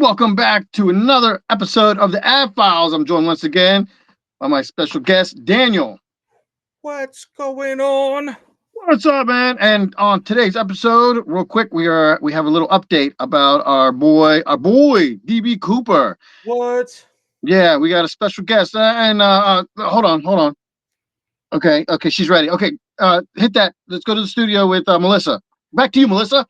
welcome back to another episode of the Ad Files. I'm joined once again by my special guest, Daniel. What's going on? What's up, man? And on today's episode, real quick, we have a little update about our boy, DB Cooper. What? Yeah, we got a special guest. Hold on. Okay, she's ready. Okay, hit that. Let's go to the studio with Melissa. Back to you, Melissa.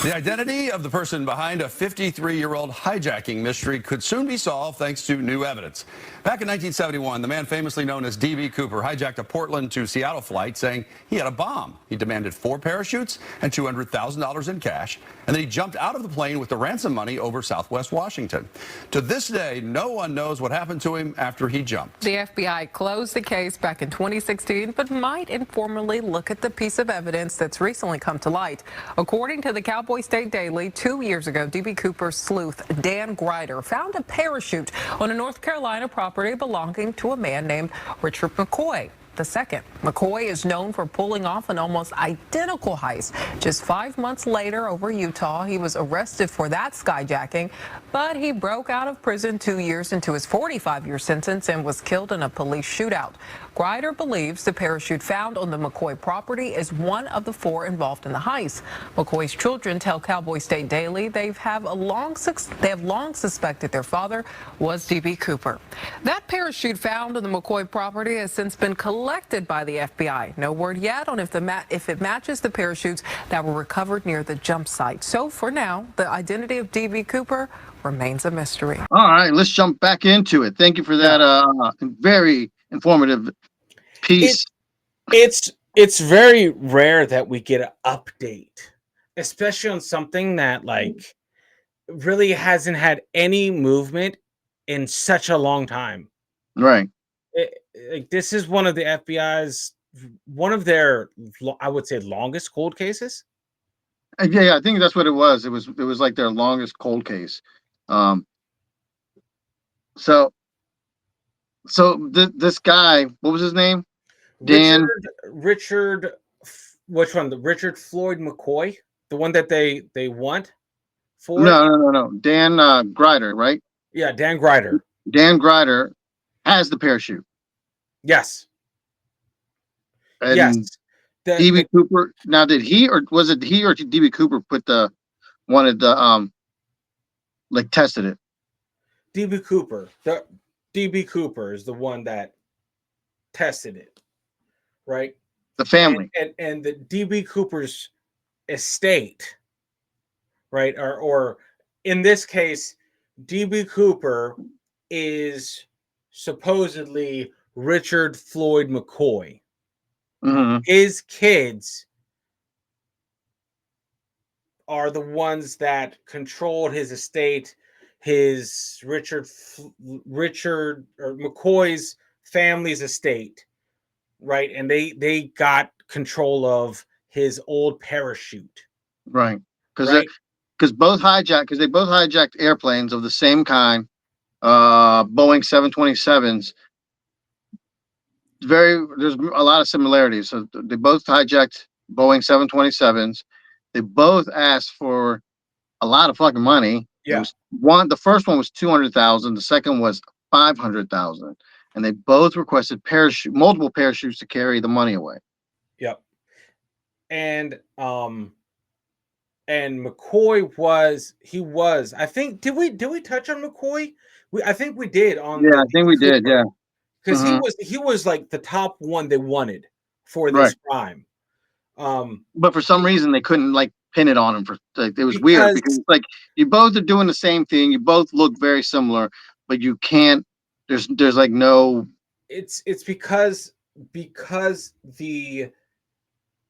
The identity of the person behind a 53-year-old hijacking mystery could soon be solved thanks to new evidence. Back in 1971, the man famously known as D.B. Cooper hijacked a Portland to Seattle flight saying he had a bomb. He demanded 4 parachutes and $200,000 in cash, and then he jumped out of the plane with the ransom money over Southwest Washington. To this day, no one knows what happened to him after he jumped. The FBI closed the case back in 2016, but might informally look at the piece of evidence that's recently come to light. According to the Cowboy State Daily, 2 years ago, D.B. Cooper's sleuth Dan Grider found a parachute on a North Carolina property belonging to a man named Richard McCoy II. McCoy is known for pulling off an almost identical heist. Just 5 months later, over Utah, he was arrested for that skyjacking, but he broke out of prison 2 years into his 45-year sentence and was killed in a police shootout. Grider believes the parachute found on the McCoy property is one of the 4 involved in the heist. McCoy's children tell Cowboy State Daily they have long suspected their father was D.B. Cooper. That parachute found on the McCoy property has since been collected by the FBI. No word yet on if it matches the parachutes that were recovered near the jump site. So for now, the identity of D.B. Cooper remains a mystery. All right, let's jump back into it. Thank you for that very informative piece. It's very rare that we get an update, especially on something that like really hasn't had any movement in such a long time. Right. This is one of the FBI's one of their, I would say, longest cold cases. Yeah, I think that's what it was. It was like their longest cold case. So this guy, what was his name? Dan. Richard, which one? The Richard Floyd McCoy, the one that they want for? No. Dan Grider, right? Yeah, Dan Grider. Dan Grider has the parachute. Yes. And yes. DB Cooper. Now, did he or was it he or DB Cooper tested it? DB Cooper. The DB Cooper is the one that tested it, right? The family and the DB Cooper's estate, right? Or in this case, DB Cooper is supposedly Richard Floyd McCoy. Mm-hmm. His kids are the ones that controlled his estate. His Richard or McCoy's family's estate, right? And they got control of his old parachute, right? Because they both hijacked airplanes of the same kind, Boeing 727s. There's a lot of similarities. So they both hijacked Boeing 727s. They both asked for a lot of fucking money. Yeah. The first one was 200,000. The second was 500,000, and they both requested multiple parachutes to carry the money away. Yep. And McCoy was. I think did we touch on McCoy? I think we did on. Yeah, I think we did. Yeah. Because he was like the top one they wanted for this crime. But for some reason they couldn't pin it on him it was weird because you both are doing the same thing. You both look very similar, but you can't. There's no. It's because he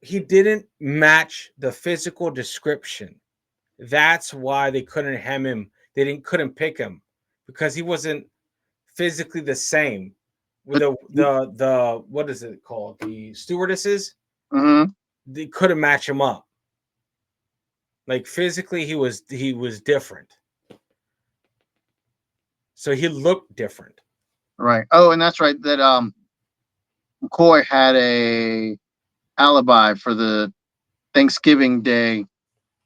didn't match the physical description. That's why they couldn't hem him. They couldn't pick him because he wasn't physically the same. With the what is it called? The stewardesses. Mm-hmm. They couldn't match him up. Like physically, he was different. So he looked different. Right. Oh, and that's right. That McCoy had a alibi for the Thanksgiving Day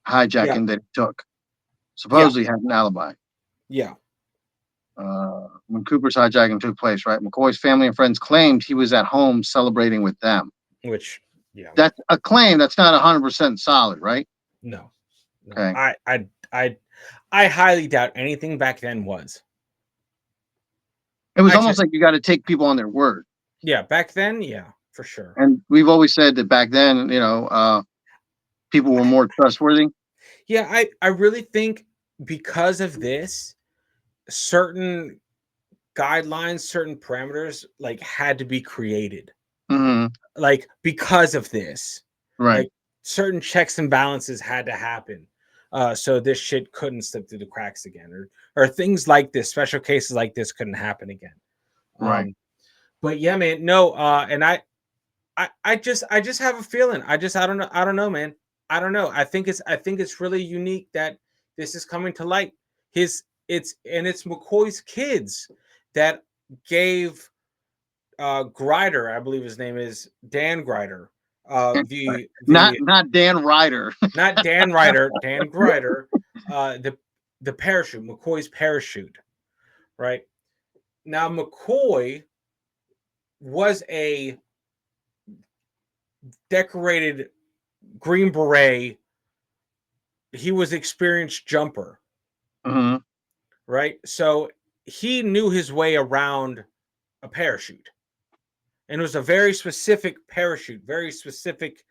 hijacking that he took. supposedly had an alibi. Yeah. When Cooper's hijacking took place, right? McCoy's family and friends claimed he was at home celebrating with them. Which, yeah. That's a claim that's not 100% solid, right? No. Okay. I highly doubt anything back then was. It was almost like you got to take people on their word. Yeah, back then, yeah, for sure. And we've always said that back then, people were more trustworthy. Yeah, I really think because of this, certain guidelines, certain parameters, like, had to be created. Mm-hmm. Like, because of this. Right. Like, certain checks and balances had to happen. So this shit couldn't slip through the cracks again, or things like this, special cases like this couldn't happen again. Right. But yeah, man, no, and I just have a feeling. I don't know, man. I don't know. I think it's really unique that this is coming to light. It's McCoy's kids that gave Grider, I believe his name is Dan Grider. Not Dan Ryder. Not Dan Ryder, Dan Grider, the parachute, McCoy's parachute, right? Now McCoy was a decorated Green Beret. He was experienced jumper, Mm-hmm. right? So he knew his way around a parachute. And it was a very specific parachute, very specific,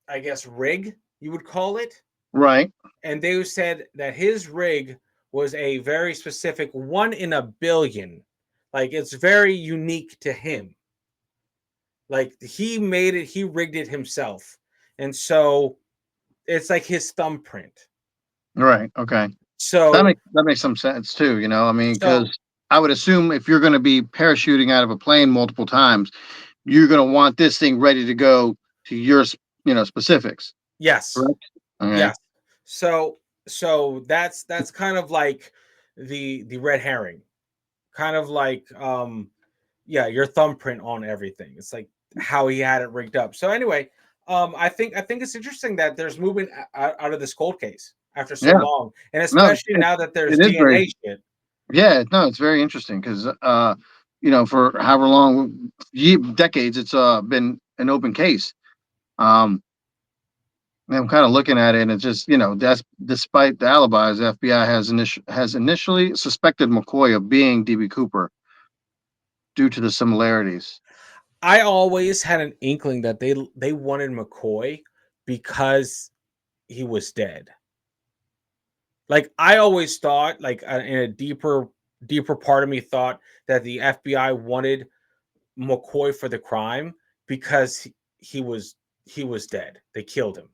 I guess, rig, you would call it. Right. And they said that his rig was a very specific 1 in a billion. Like, it's very unique to him. Like, he made it, he rigged it himself. And so it's like his thumbprint. Right. Okay. So that makes some sense too. I mean, because I would assume if you're going to be parachuting out of a plane multiple times, you're going to want this thing ready to go to your, specifics. Yes. Correct? Okay. Yes. So that's kind of like the red herring, kind of like your thumbprint on everything. It's like how he had it rigged up. So anyway, I think it's interesting that there's movement out of this cold case after so long, and especially now that there's DNA shit. Yeah, no, it's very interesting because for however long, decades, it's been an open case. I'm kind of looking at it, and it's just that's despite the alibis, the FBI has initially suspected McCoy of being DB Cooper due to the similarities. I always had an inkling that they wanted McCoy because he was dead. Like, I always thought, like, in a deeper part of me thought that the FBI wanted McCoy for the crime because he was dead. They killed him,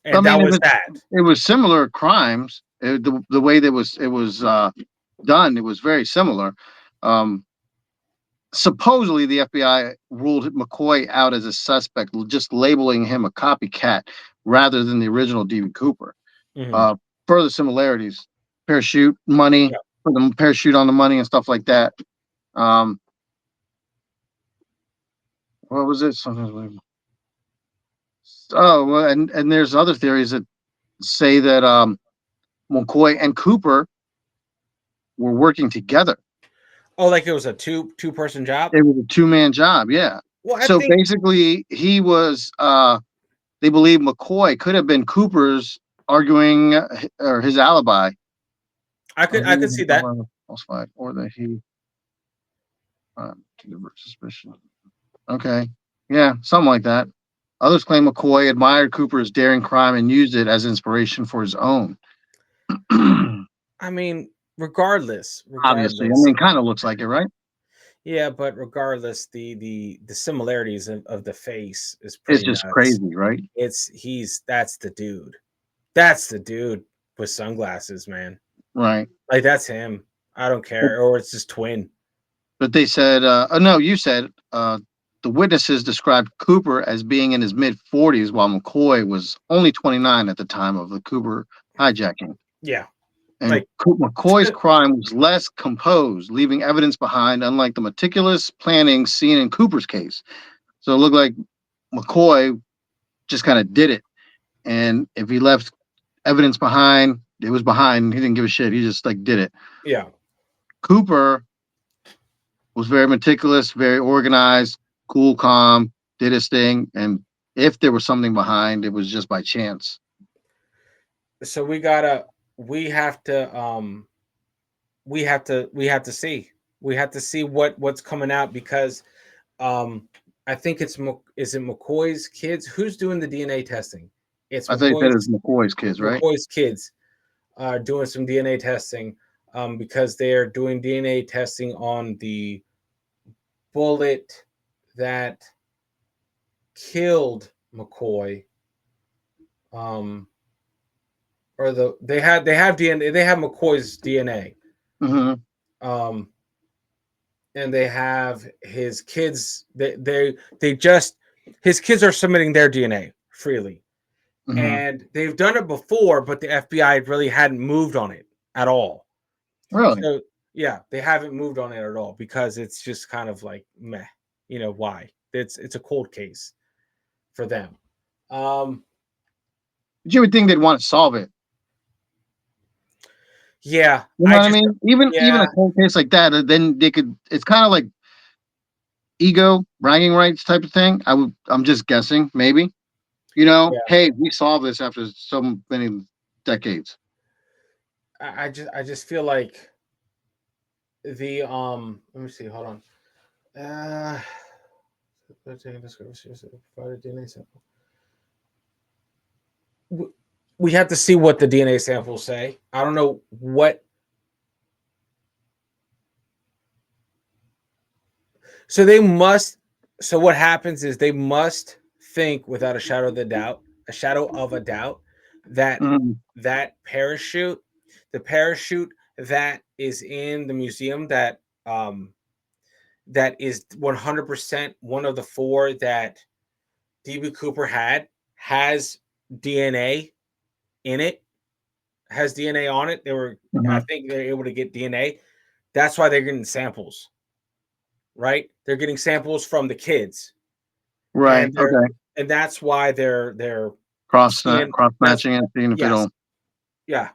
and that was that. It was similar crimes. The way that it was done, it was very similar. Supposedly, the FBI ruled McCoy out as a suspect, just labeling him a copycat rather than the original DB Cooper. Mm-hmm. Further similarities: parachute money, put the parachute on the money and stuff like that. What was it? Oh, and there's other theories that say that McCoy and Cooper were working together. Oh, like it was a two-person job? It was a two-man job, yeah. Well, basically, he was. They believe McCoy could have been Cooper's arguing or his alibi. I could see that. Falsified, or that he suspicion. Okay, yeah, something like that. Others claim McCoy admired Cooper's daring crime and used it as inspiration for his own. I mean, regardless, obviously, I mean, kind of looks like it, right? Yeah, but regardless, the similarities of the face is pretty. It's just nuts. Crazy, right? That's the dude. That's the dude with sunglasses, man. Right. Like, that's him. I don't care. Or it's his twin. But they said, no, you said the witnesses described Cooper as being in his mid-40s, while McCoy was only 29 at the time of the Cooper hijacking. Yeah. And McCoy's crime was less composed, leaving evidence behind, unlike the meticulous planning seen in Cooper's case. So it looked like McCoy just kind of did it. And if he left evidence behind, it was behind. He didn't give a shit. He just like did it. Yeah. Cooper was very meticulous, very organized, cool, calm, did his thing. And if there was something behind, it was just by chance. So we have to see what's coming out, because I think is it McCoy's kids? Who's doing the DNA testing? It's I think that is McCoy's kids, right? McCoy's kids are doing some DNA testing, because they're doing DNA testing on the bullet that killed McCoy. Or they have DNA. They have McCoy's DNA. Mm-hmm. And they have his kids. His kids are submitting their DNA freely, Mm-hmm. and they've done it before, but the FBI really hadn't moved on it at all. Really? So yeah, they haven't moved on it at all, because it's just kind of like meh. You know why? It's a cold case for them. But you would think they'd want to solve it. Yeah, You know what I mean? Even yeah. a cold case like that, then they could. It's kind of like ego, bragging rights type of thing. I'm just guessing, maybe. You know, Yeah. hey, we solved this after so many decades. I just feel like the let me see, hold on. Provide a DNA sample. We have to see what the DNA samples say. I don't know what. So what happens is they must think without a shadow of a doubt that that parachute, the parachute that is in the museum that is 100% one of the 4 that DB Cooper has DNA in it, has DNA on it. I think they're able to get DNA. That's why they're getting samples, right? They're getting samples from the kids, Right. Okay. and that's why they're cross matching and seeing if it don't. Yeah,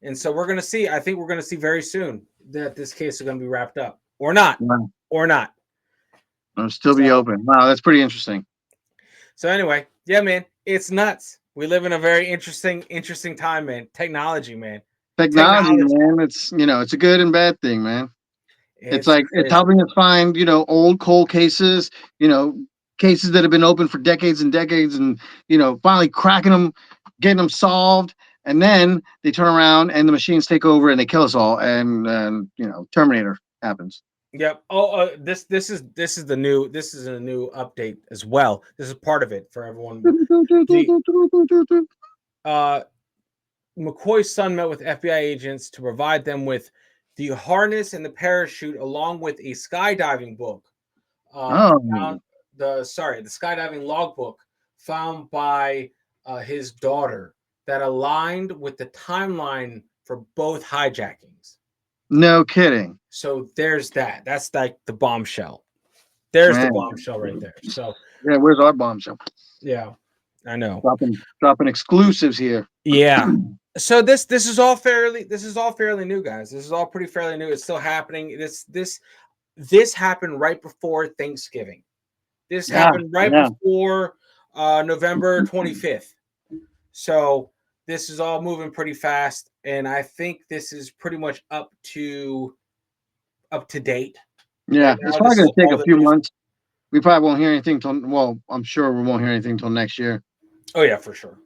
and so we're gonna see. I think we're gonna see very soon that this case is gonna be wrapped up, or not, or not. It'll still be open. Wow, that's pretty interesting. So anyway, yeah, man, it's nuts. We live in a very interesting time, man. Technology, man. Technology, man. It's it's a good and bad thing, man. It's like crazy. It's helping us find old cold cases, cases that have been open for decades and decades, and finally cracking them, getting them solved, and then they turn around and the machines take over and they kill us all, and Terminator happens. Yep. This is a new update as well. This is part of it for everyone. McCoy's son met with FBI agents to provide them with the harness and the parachute, along with a skydiving book. The skydiving logbook found by his daughter that aligned with the timeline for both hijackings. No kidding. So there's that. That's like the bombshell. There's the bombshell right there. So yeah, where's our bombshell? Yeah, I know. Dropping exclusives here. Yeah. So this is all fairly new, guys. This is all pretty fairly new. It's still happening. This happened right before Thanksgiving. This happened right before November 25th. So this is all moving pretty fast, and I think this is pretty much up to date. Yeah, right, it's probably going to take a few months. We probably won't hear anything till. Well, I'm sure we won't hear anything till next year. Oh yeah, for sure.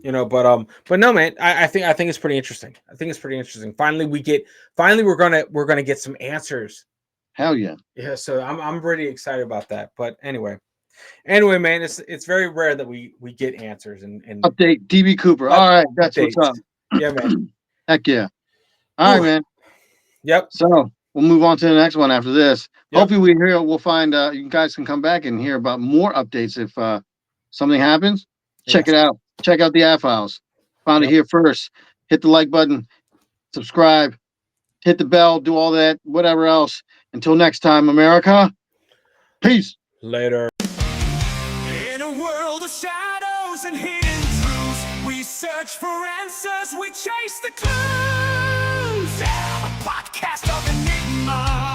But no, man. I think it's pretty interesting. I think it's pretty interesting. Finally, we're gonna get some answers. Hell yeah. Yeah. So I'm pretty excited about that. But anyway, man, it's very rare that we get answers and update DB Cooper. All right, that's what's up. Yeah, man. Heck yeah. All right, man. Yep. So we'll move on to the next one after this. Yep. Hopefully we'll find you guys can come back and hear about more updates if something happens. Check it out. Check out the iFiles. Found it here first. Hit the like button, subscribe, hit the bell, do all that, whatever else. Until next time, America. Peace. Later. In a world of shadows and hidden truths, we We search for answers, we chase the clues. A podcast of enigma.